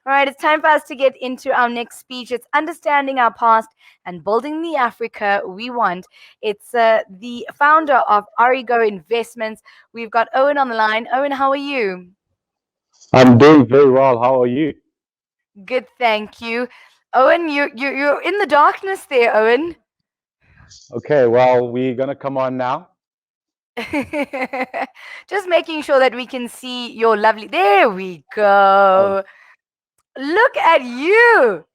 All right, it's time for us to get into our next speech. It's understanding our past and building the Africa we want. It's the founder of Arigo Investments. We've got Owen on the line. Owen, how are you? I'm doing very well. How are you? Good, thank you. Owen, you're in the darkness there, Owen. Okay, well, we're gonna come on now. Just making sure that we can see your lovely. There we Oh, go. Look at you.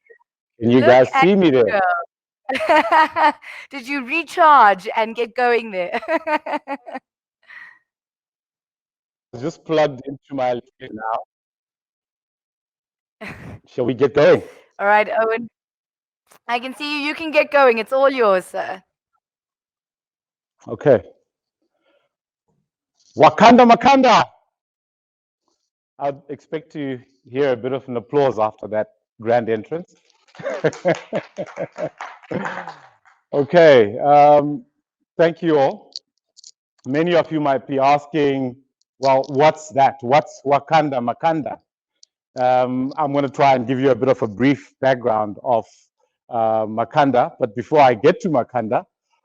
can you Look guys at see me there? you. Did you recharge and get going there? Just plugged into my electric now. Shall we get going? All right, Owen. I can see you. You can get going. It's all yours, sir. Okay. Wakanda Makanda. I'd expect to hear a bit of an applause after that grand entrance. Okay. Thank you all. Many of you might be asking, well, what's that? What's Wakanda Makanda? I'm going to try and give you a bit of a brief background of Makanda. But before I get to Makanda,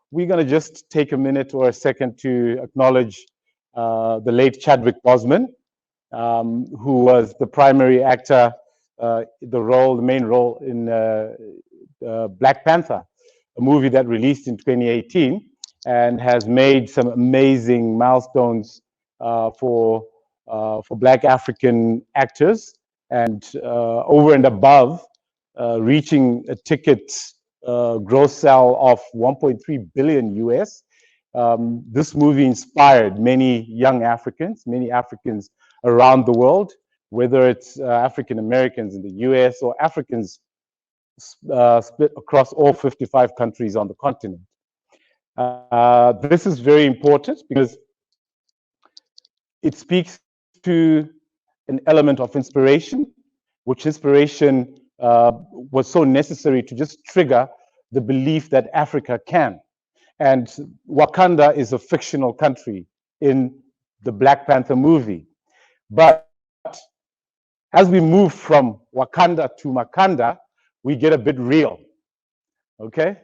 we're going to just take a minute or a second to acknowledge the late Chadwick Boseman, who was the primary actor, the main role in Black Panther, a movie that released in 2018 and has made some amazing milestones for Black African actors, and over and above reaching a ticket gross sale of 1.3 billion US. This movie inspired many young Africans, many Africans around the world, whether it's African Americans in the US or Africans split across all 55 countries on the continent. This is very important because it speaks to an element of inspiration, which inspiration was so necessary to just trigger the belief that Africa can. And Wakanda is a fictional country in the Black Panther movie. But as we move from Wakanda to Makanda, we get a bit real. Okay?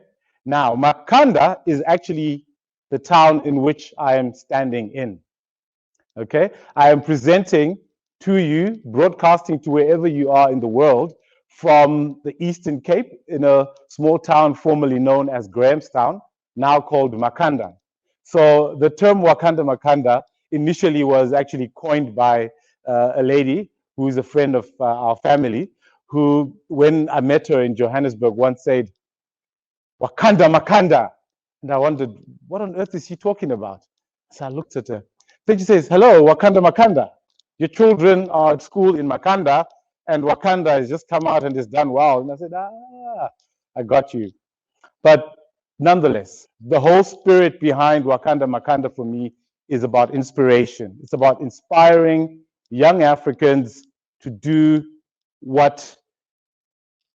Now, Makanda is actually the town in which I am standing in. Okay? I am presenting to you, broadcasting to wherever you are in the world from the Eastern Cape in a small town formerly known as Grahamstown, now called Makanda. So the term Wakanda Makanda initially was actually coined by a lady who is a friend of our family, who, when I met her in Johannesburg, once said, Wakanda Makanda. And I wondered, what on earth is she talking about? So I looked at her. Then she says, hello, Wakanda Makanda. Your children are at school in Makanda, and Wakanda has just come out and has done well. And I said, I got you. But nonetheless, the whole spirit behind Wakanda Makanda for me is about inspiration. It's about inspiring young Africans to do what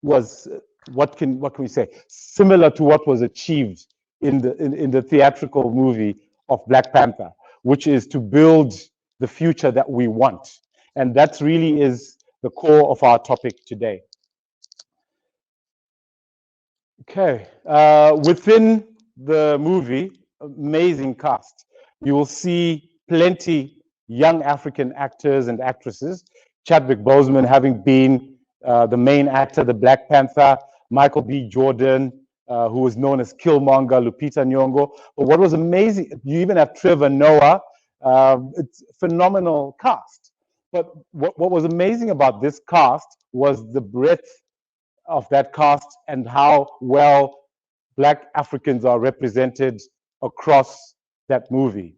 was, what can we say, similar to what was achieved in the theatrical movie of Black Panther, which is to build the future that we want. And that really is the core of our topic today. Okay, within the movie, amazing cast. You will see plenty young African actors and actresses. Chadwick Boseman having been the main actor, the Black Panther, Michael B. Jordan, who was known as Killmonger, Lupita Nyong'o. But what was amazing, you even have Trevor Noah. It's a phenomenal cast. But what was amazing about this cast was the breadth of that cast and how well Black Africans are represented across that movie.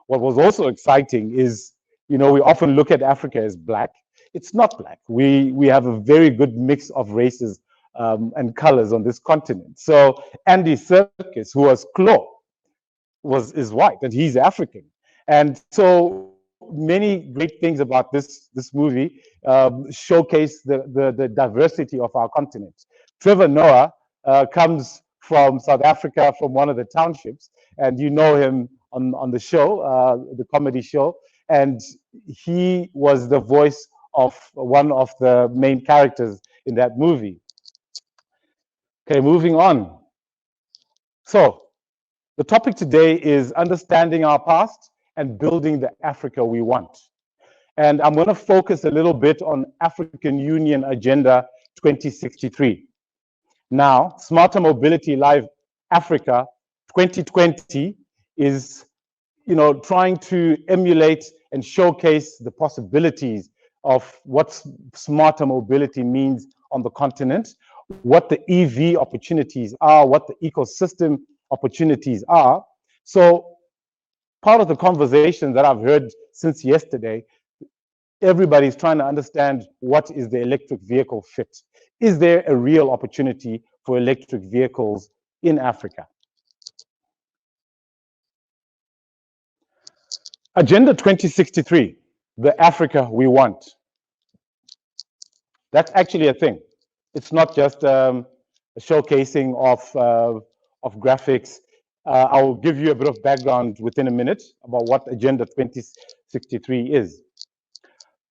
What was also exciting is, you know, we often look at Africa as Black. It's not Black. We have a very good mix of races and colors on this continent. So Andy Serkis, who was Claw, is white and he's African. And so many great things about this movie showcase the diversity of our continent. Trevor Noah comes from South Africa, from one of the townships, and you know him on the show, the comedy show, and he was the voice of one of the main characters in that movie. Okay, moving on. So, the topic today is understanding our past and building the Africa we want. And I'm going to focus a little bit on African Union Agenda 2063. Now, Smarter Mobility Live Africa 2020 is, trying to emulate and showcase the possibilities of what smarter mobility means on the continent, what the EV opportunities are, what the ecosystem opportunities are. So part of the conversation that I've heard since yesterday, everybody's trying to understand what is the electric vehicle fit. Is there a real opportunity for electric vehicles in Africa? Agenda 2063, the Africa we want. That's actually a thing. It's not just a showcasing of graphics. I'll give you a bit of background within a minute about what Agenda 2063 is.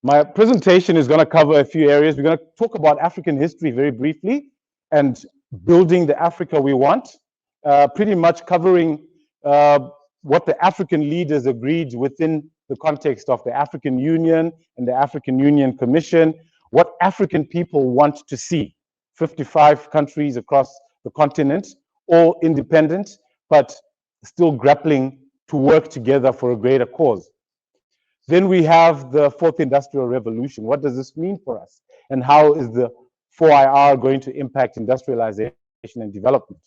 My presentation is going to cover a few areas. We're going to talk about African history very briefly and building the Africa we want, pretty much covering what the African leaders agreed within the context of the African Union and the African Union Commission, what African people want to see. 55 countries across the continent, all independent, but still grappling to work together for a greater cause. Then we have the fourth industrial revolution. What does this mean for us? And how is the 4IR going to impact industrialization and development?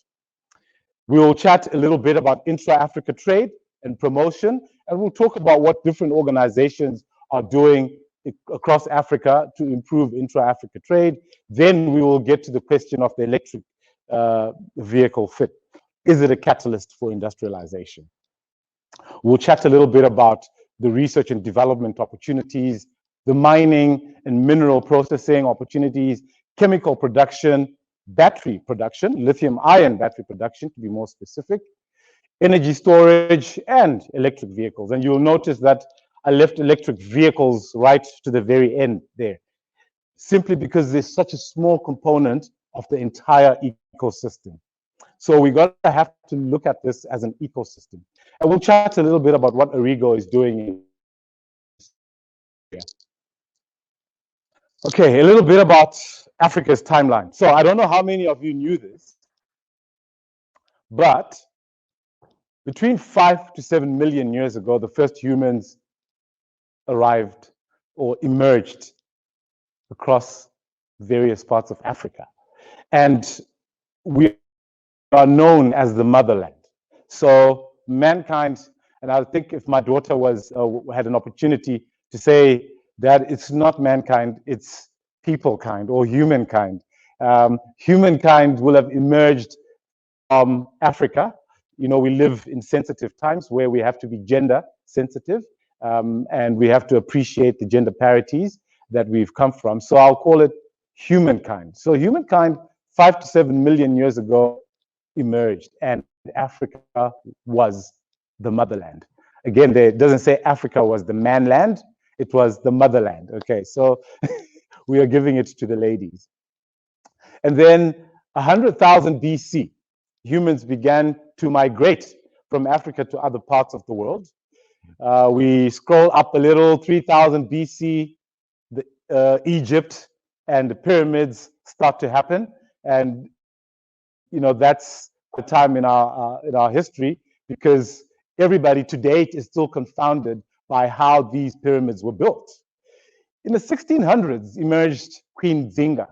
We will chat a little bit about intra-Africa trade and promotion, and we'll talk about what different organizations are doing across Africa to improve intra-Africa trade. Then we will get to the question of the electric vehicle fit. Is it a catalyst for industrialization? We'll chat a little bit about the research and development opportunities, the mining and mineral processing opportunities, chemical production, battery production, lithium-ion battery production to be more specific, energy storage, and electric vehicles. And you'll notice that I left electric vehicles right to the very end there, simply because there's such a small component of the entire ecosystem. So we got to have to look at this as an ecosystem. And we'll chat a little bit about what Arigo is doing. Okay, a little bit about Africa's timeline. So I don't know how many of you knew this, but between 5 to 7 million years ago, the first humans arrived or emerged across various parts of Africa. And we are known as the motherland. So mankind, and I think if my daughter had an opportunity to say that it's not mankind, it's people kind or humankind. Humankind will have emerged from Africa. We live in sensitive times where we have to be gender sensitive, and we have to appreciate the gender parities that we've come from. So I'll call it humankind. So humankind, 5 to 7 million years ago, emerged, and Africa was the motherland. Again, it doesn't say Africa was the manland, it was the motherland. Okay, so we are giving it to the ladies. And then 100,000 BC, humans began to migrate from Africa to other parts of the world. We scroll up a little, 3000 BC, Egypt and the pyramids start to happen. And that's the time in our history, because everybody to date is still confounded by how these pyramids were built. In the 1600s emerged Queen Zinga.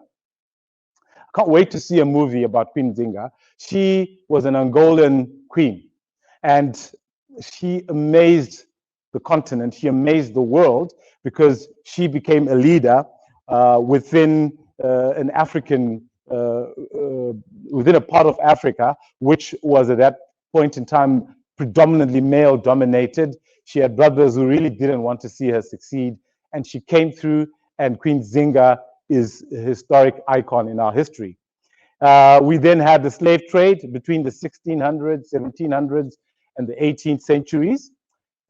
I can't wait to see a movie about Queen Zinga. She was an Angolan queen, and she amazed the continent, she amazed the world, because she became a leader within an African within a part of Africa, which was at that point in time predominantly male dominated. She had brothers who really didn't want to see her succeed, and she came through, and Queen Zinga is a historic icon in our history. We then had the slave trade between the 1600s, 1700s, and the 18th centuries.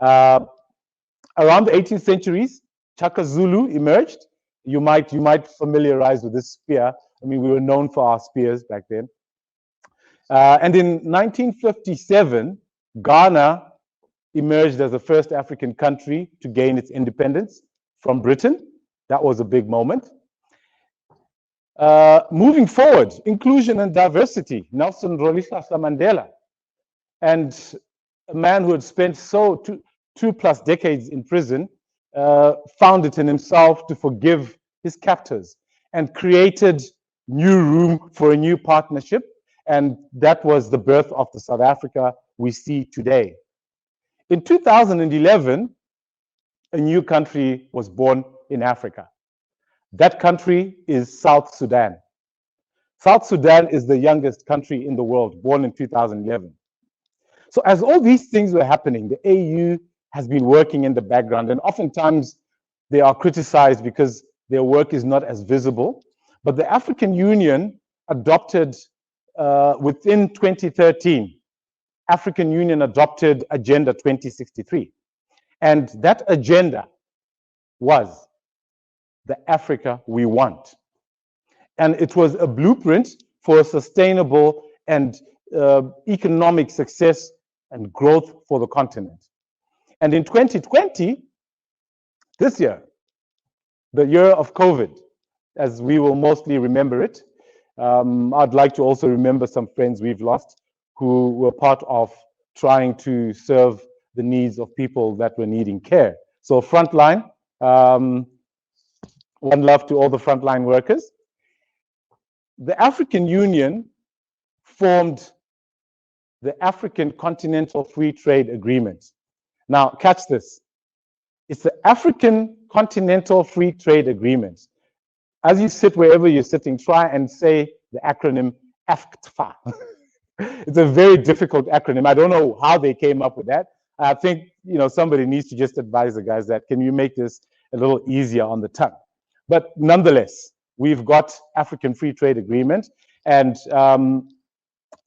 Around the 18th centuries, Chaka Zulu emerged, You might familiarize with this spear. I mean, we were known for our spears back then. And in 1957, Ghana emerged as the first African country to gain its independence from Britain. That was a big moment. Moving forward, inclusion and diversity. Nelson Rolihlahla Mandela, and a man who had spent two plus decades in prison, found it in himself to forgive his captors and created new room for a new partnership. And that was the birth of the South Africa we see today. In 2011, a new country was born in Africa. That country is South Sudan. South Sudan is the youngest country in the world, born in 2011. So as all these things were happening, the AU has been working in the background, and oftentimes they are criticized because their work is not as visible. But the African Union adopted, within 2013, African Union adopted Agenda 2063. And that agenda was the Africa we want. And it was a blueprint for a sustainable and economic success and growth for the continent. And in 2020, this year, the year of COVID, as we will mostly remember it, I'd like to also remember some friends we've lost who were part of trying to serve the needs of people that were needing care. So frontline, one love to all the frontline workers. The African Union formed the African Continental Free Trade Agreement. Now, catch this. It's the African Continental Free Trade Agreement. As you sit wherever you're sitting, try and say the acronym AFCTFA. It's a very difficult acronym. I don't know how they came up with that. I think somebody needs to just advise the guys that, can you make this a little easier on the tongue? But nonetheless, we've got African Free Trade Agreement, and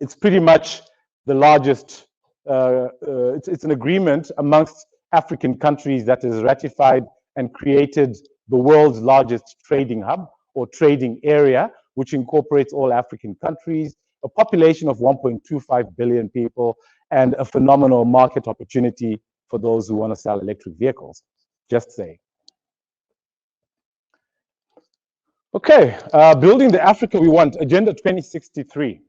it's pretty much the largest, it's an agreement amongst African countries that is ratified and created the world's largest trading hub or trading area, which incorporates all African countries, a population of 1.25 billion people, and a phenomenal market opportunity for those who want to sell electric vehicles, just say. Okay, building the Africa we want, Agenda 2063.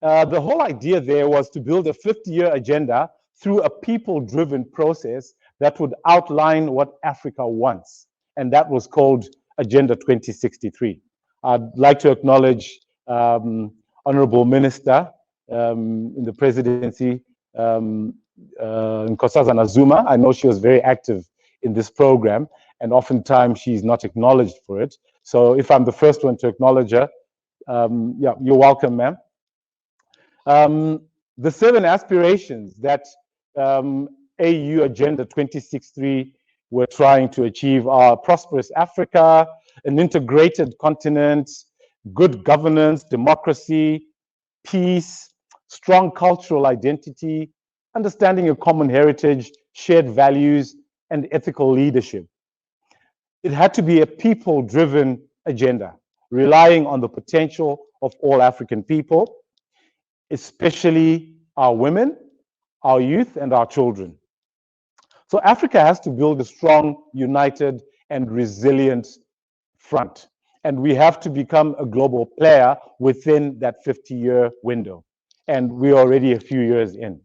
The whole idea there was to build a 50-year agenda through a people-driven process that would outline what Africa wants. And that was called Agenda 2063. I'd like to acknowledge Honorable Minister in the presidency, Nkosazana Zuma. I know she was very active in this program, and oftentimes she's not acknowledged for it. So if I'm the first one to acknowledge her, yeah, you're welcome, ma'am. The 7 aspirations that AU Agenda 2063 were trying to achieve are prosperous Africa, an integrated continent, good governance, democracy, peace, strong cultural identity, understanding a common heritage, shared values, and ethical leadership. It had to be a people-driven agenda, relying on the potential of all African people, especially our women, our youth, and our children. So Africa has to build a strong, united, and resilient front. And we have to become a global player within that 50-year window. And we're already a few years in.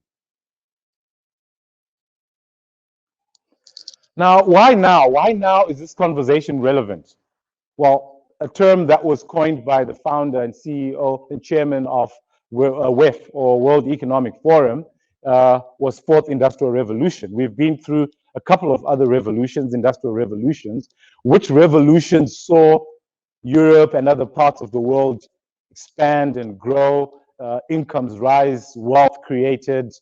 Now, why now? Why now is this conversation relevant? Well, a term that was coined by the founder and CEO and chairman of WEF, or World Economic Forum, was Fourth Industrial Revolution. We've been through a couple of other revolutions, industrial revolutions, which revolutions saw Europe and other parts of the world expand and grow, incomes rise, wealth created,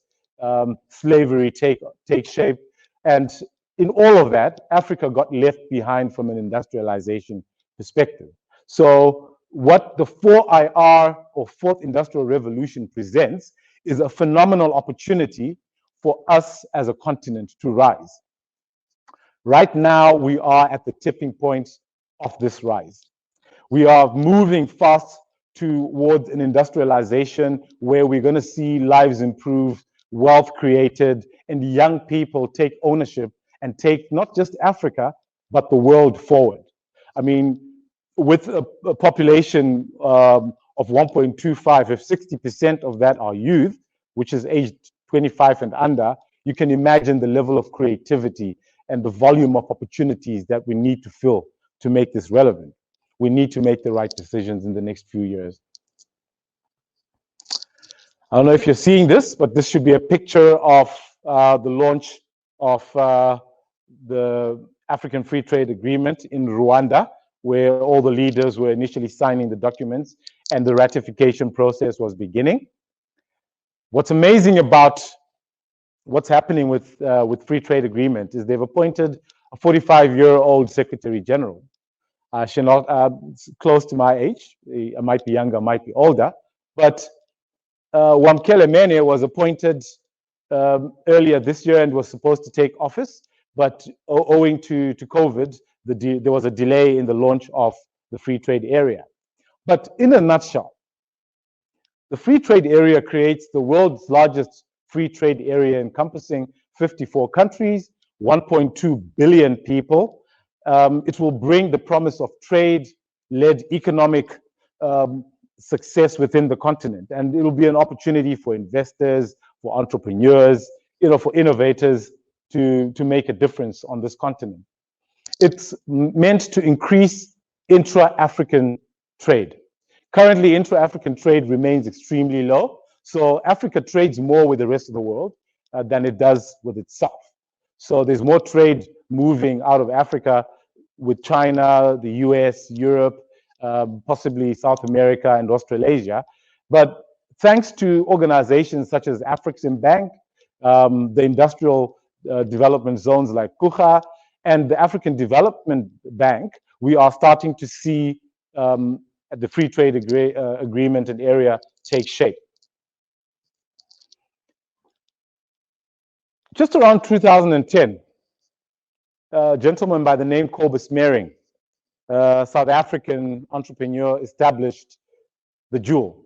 slavery take shape. And in all of that, Africa got left behind from an industrialization perspective. So what the 4IR, or Fourth Industrial Revolution, presents is a phenomenal opportunity for us as a continent to rise. Right now, we are at the tipping point of this rise. We are moving fast towards an industrialization where we're going to see lives improve, wealth created, and young people take ownership and take not just Africa, but the world forward. I mean, with a population of 1.25, if 60% of that are youth, which is aged 25 and under, you can imagine the level of creativity and the volume of opportunities that we need to fill to make this relevant. We need to make the right decisions in the next few years. I don't know if you're seeing this, but this should be a picture of the launch of the African Free Trade Agreement in Rwanda, where all the leaders were initially signing the documents and the ratification process was beginning. What's amazing about what's happening with free trade agreement is they've appointed a 45-year-old Secretary General. She's not close to my age. I might be younger, I might be older, but Wamkele Mene was appointed earlier this year and was supposed to take office, but owing to COVID, there was a delay in the launch of the free trade area. But in a nutshell, the free trade area creates the world's largest free trade area encompassing 54 countries, 1.2 billion people. It will bring the promise of trade-led economic success within the continent. And it will be an opportunity for investors, for entrepreneurs, for innovators to make a difference on this continent. It's meant to increase intra-African trade. Currently, intra-African trade remains extremely low. So Africa trades more with the rest of the world than it does with itself. So there's more trade moving out of Africa with China, the US, Europe, possibly South America and Australasia. But thanks to organizations such as African Bank, the industrial development zones like Kucha, and the African Development Bank, we are starting to see the free trade agreement and area take shape. Just around 2010, a gentleman by the name Cobus Mering, a South African entrepreneur, established the Jewel.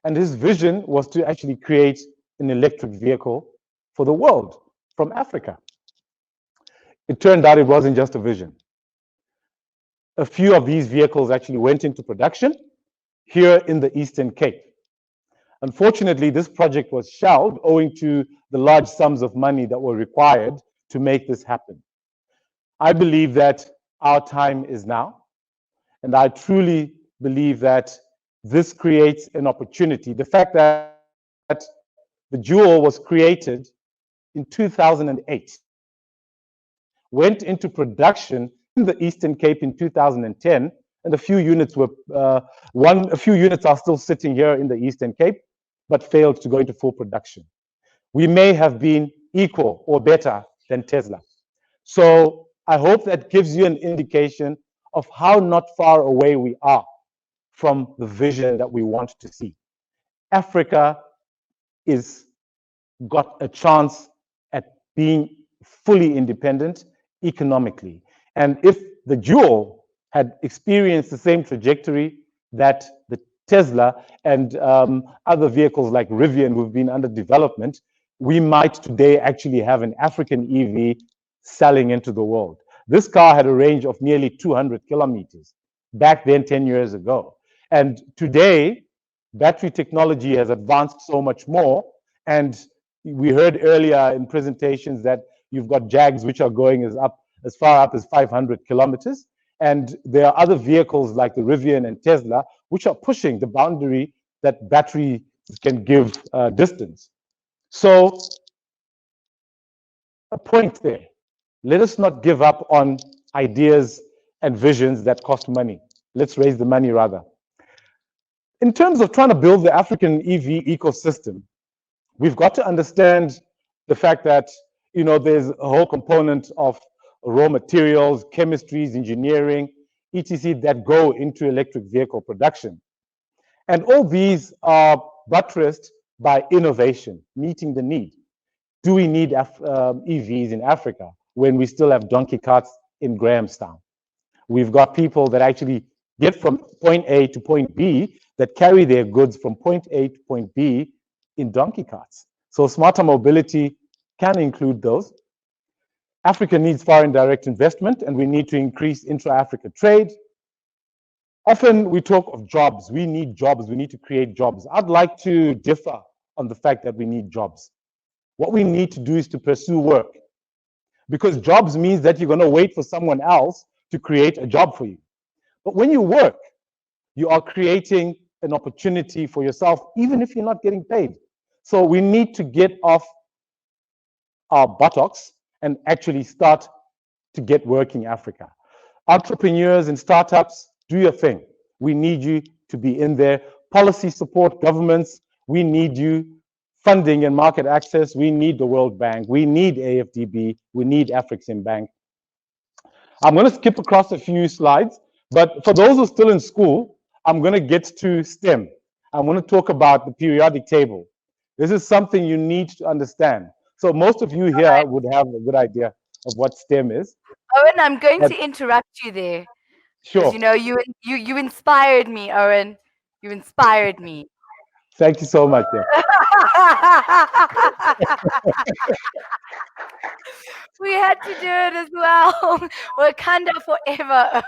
And his vision was to actually create an electric vehicle for the world from Africa. It turned out it wasn't just a vision. A few of these vehicles actually went into production here in the Eastern Cape. Unfortunately, this project was shelved owing to the large sums of money that were required to make this happen. I believe that our time is now, and I truly believe that this creates an opportunity. The fact that the Jewel was created in 2008, went into production in the Eastern Cape in 2010, and a few units are still sitting here in the Eastern Cape, but failed to go into full production. We may have been equal or better than Tesla. So I hope that gives you an indication of how not far away we are from the vision that we want to see. Africa is got a chance at being fully independent economically. And if the Jewel had experienced the same trajectory that the Tesla and other vehicles like Rivian who've been under development, we might today actually have an African EV selling into the world. This car had a range of nearly 200 kilometers back then 10 years ago. And today, battery technology has advanced so much more. And we heard earlier in presentations that you've got JAGs which are going as far up as 500 kilometers. And there are other vehicles like the Rivian and Tesla, which are pushing the boundary that battery can give distance. So a point there. Let us not give up on ideas and visions that cost money. Let's raise the money rather. In terms of trying to build the African EV ecosystem, we've got to understand the fact that there's a whole component of raw materials, chemistries, engineering, etc. that go into electric vehicle production. And all these are buttressed by innovation, meeting the need. Do we need EVs in Africa when we still have donkey carts in Grahamstown? We've got people that actually get from point A to point B that carry their goods from point A to point B in donkey carts. So smarter mobility can include those. Africa needs foreign direct investment, and we need to increase intra-Africa trade. Often we talk of jobs. We need jobs. We need to create jobs. I'd like to differ on the fact that we need jobs. What we need to do is to pursue work, because jobs means that you're going to wait for someone else to create a job for you. But when you work, you are creating an opportunity for yourself, even if you're not getting paid. So we need to get off our buttocks and actually start to get working Africa. Entrepreneurs and startups, do your thing. We need you to be in there. Policy support, governments, we need you. Funding and market access, we need the World Bank, we need AFDB, we need Afrexim Bank. I'm going to skip across a few slides, but for those who are still in school, I'm going to get to STEM. I want to talk about the periodic table. This is something you need to understand. So most of you here would have a good idea of what STEM is. Owen, I'm going to interrupt you there. Because Sure. you inspired me, Owen. You inspired me. Thank you so much. Yeah. We had to do it as well. Wakanda forever.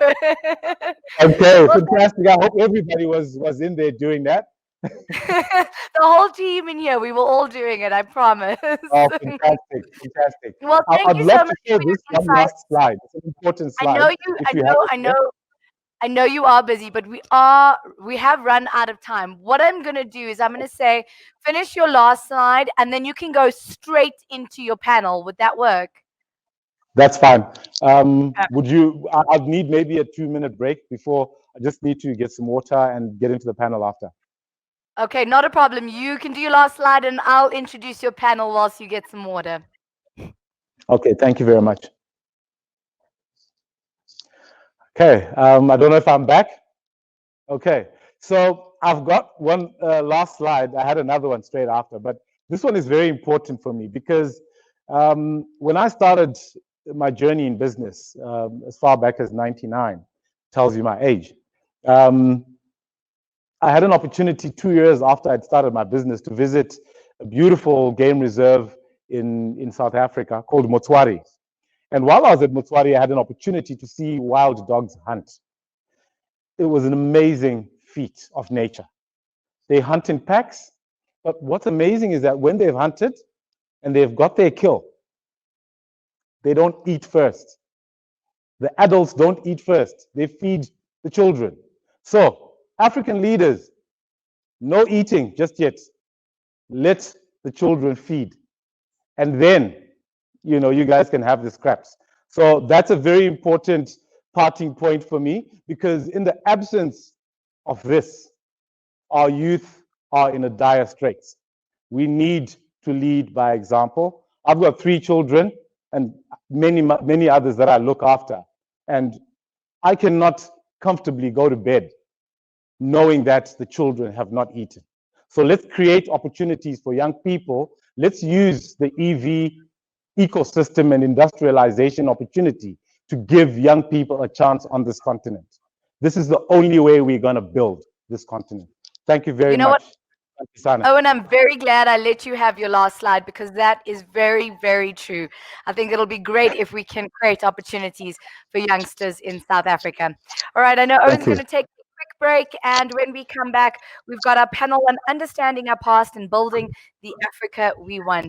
Okay, fantastic. I hope everybody was in there doing that. The whole team in here, we were all doing it, I promise. Oh, fantastic, fantastic. Well, thank I'd you love so to much show for your this one insights. last slide. It's an important I slide. know you. I know you are busy, but we have run out of time. What I'm gonna do is I'm gonna say, finish your last slide, and then you can go straight into your panel. Would that work? That's fine. Would you? I'd need maybe a 2-minute break before. I just need to get some water and get into the panel after. Okay, not a problem. You can do your last slide, and I'll introduce your panel whilst you get some water. Okay, thank you very much. Okay, I don't know if I'm back. Okay, so I've got one last slide. I had another one straight after, but this one is very important for me because when I started my journey in business, as far back as 99, tells you my age. I had an opportunity 2 years after I'd started my business to visit a beautiful game reserve in South Africa called Motswari. And while I was at Motswari, I had an opportunity to see wild dogs hunt. It was an amazing feat of nature. They hunt in packs, but what's amazing is that when they've hunted and they've got their kill, they don't eat first. The adults don't eat first. They feed the children. So, African leaders, no eating just yet. Let the children feed. And then, you guys can have the scraps. So that's a very important parting point for me, because in the absence of this, our youth are in a dire straits. We need to lead by example. I've got 3 children and many others that I look after. And I cannot comfortably go to bed knowing that the children have not eaten. So let's create opportunities for young people. Let's use the EV ecosystem and industrialization opportunity to give young people a chance on this continent. This is the only way we're going to build this continent. Thank you very much. Owen, I'm very glad I let you have your last slide, because that is very, very true. I think it'll be great if we can create opportunities for youngsters in South Africa. All right, I know Owen's going to take a quick break, and when we come back, we've got our panel on understanding our past and building the Africa we want.